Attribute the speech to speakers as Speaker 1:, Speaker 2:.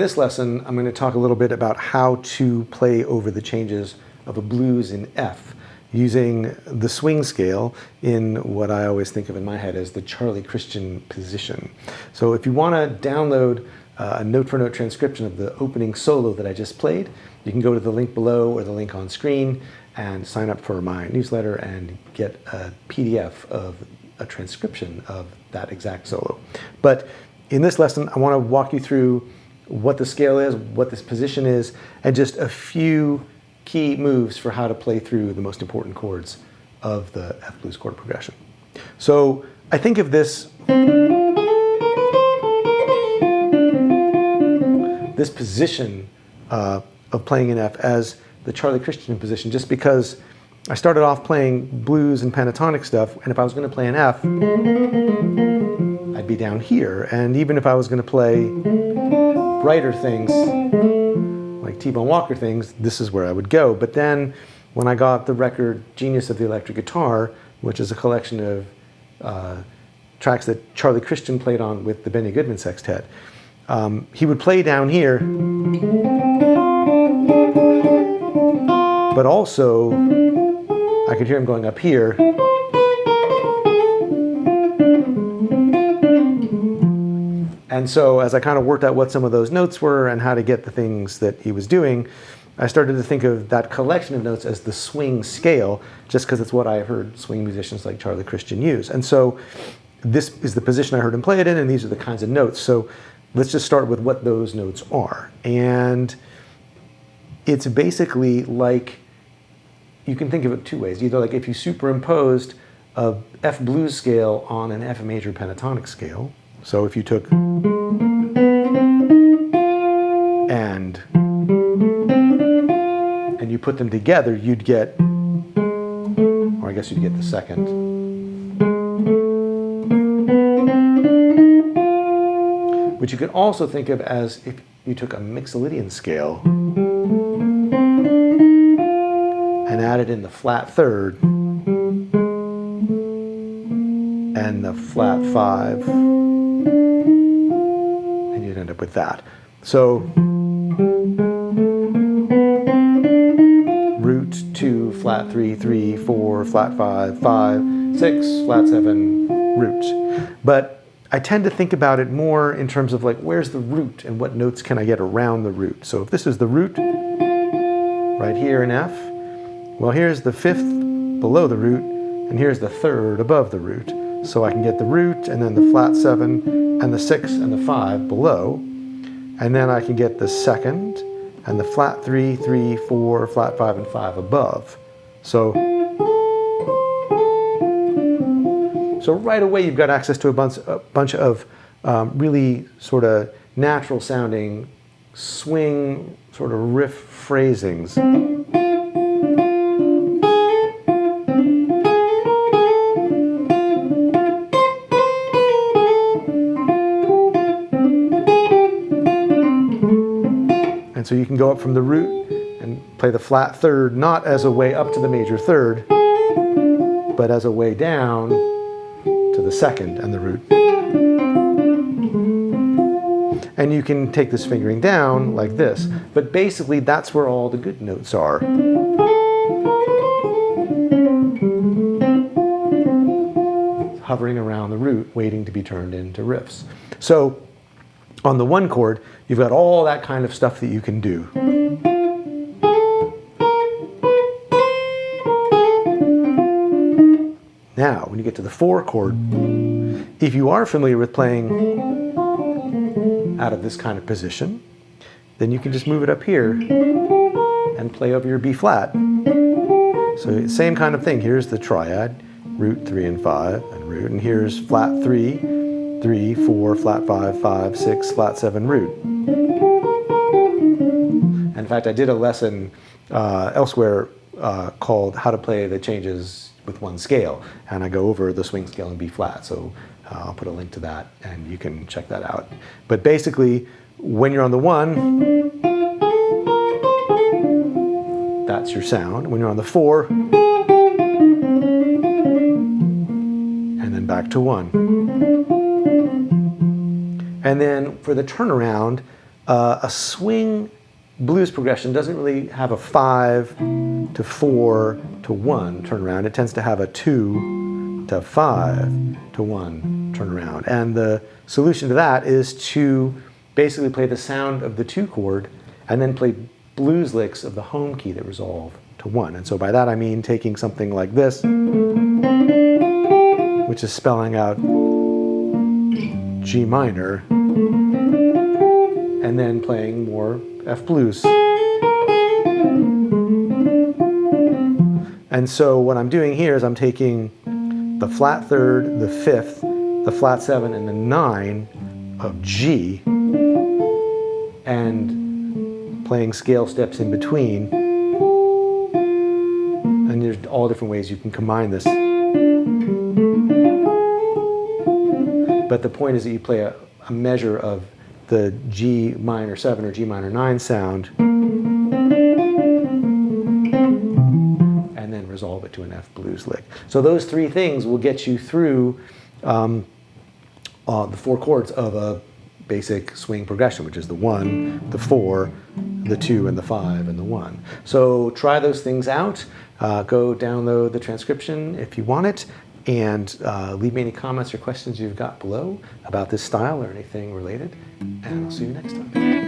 Speaker 1: this lesson, I'm going to talk a little bit about how to play over the changes of a blues in F using the swing scale in what I always think of in my head as the Charlie Christian position. So if you want to download a note-for-note transcription of the opening solo that I just played, you can go to the link below or the link on screen and sign up for my newsletter and get a PDF of a transcription of that exact solo. But in this lesson, I want to walk you through what the scale is, what this position is, and just a few key moves for how to play through the most important chords of the F blues chord progression. So I think of this position of playing in F as the Charlie Christian position, just because I started off playing blues and pentatonic stuff, and if I was going to play an F, I'd be down here. And even if I was going to play brighter things, like T-Bone Walker things, this is where I would go. But then when I got the record Genius of the Electric Guitar, which is a collection of tracks that Charlie Christian played on with the Benny Goodman Sextet, he would play down here, but also I could hear him going up here. And so as I kind of worked out what some of those notes were and how to get the things that he was doing, I started to think of that collection of notes as the swing scale, just because it's what I heard swing musicians like Charlie Christian use. And so this is the position I heard him play it in, and these are the kinds of notes. So let's just start with what those notes are. And it's basically like, you can think of it two ways. Either like if you superimposed a F blues scale on an F major pentatonic scale. So if you took and you put them together, you'd get, or I guess you'd get the second. Which you could also think of as if you took a Mixolydian scale and added in the flat third and the flat five, and you'd end up with that. So root 2, flat 3, 3, 4, flat 5, 5, 6, flat 7, root. But I tend to think about it more in terms of like, where's the root and what notes can I get around the root? So if this is the root right here in F, well, here's the fifth below the root, and here's the third above the root. So I can get the root, and then the flat 7, and the 6, and the 5 below. And then I can get the second, and the flat 3, 3, 4, flat 5, and 5 above. So right away you've got access to a bunch of really sort of natural sounding swing sort of riff phrasings. And so you can go up from the root and play the flat third, not as a way up to the major third, but as a way down to the second and the root. And you can take this fingering down like this, but basically that's where all the good notes are. Hovering around the root, waiting to be turned into riffs. So on the one chord, you've got all that kind of stuff that you can do. Now, when you get to the 4 chord, if you are familiar with playing out of this kind of position, then you can just move it up here and play over your B flat. So same kind of thing. Here's the triad, root 3 and 5, and root, and here's flat 3, 3, 4, flat 5, 5, 6, flat 7, root. In fact, I did a lesson elsewhere called How to Play the Changes with One Scale, and I go over the swing scale in B flat, so I'll put a link to that and you can check that out. But basically, when you're on the 1, that's your sound. When you're on the 4, and then back to 1. And then for the turnaround, A swing blues progression doesn't really have a 5 to 4 to 1 turnaround. It tends to have a 2 to 5 to 1 turnaround. And the solution to that is to basically play the sound of the 2 chord and then play blues licks of the home key that resolve to 1. And so by that I mean taking something like this, which is spelling out G minor, and then playing more F blues. And so what I'm doing here is I'm taking the flat third, the fifth, the flat 7, and the 9 of G, and playing scale steps in between. And there's all different ways you can combine this. But the point is that you play a measure of the G minor 7 or G minor 9 sound, and then resolve it to an F blues lick. So those 3 things will get you through the 4 chords of a basic swing progression, which is the 1, the 4, the 2, and the 5, and the 1. So try those things out. Go download the transcription if you want it, and leave me any comments or questions you've got below about this style or anything related, and I'll see you next time.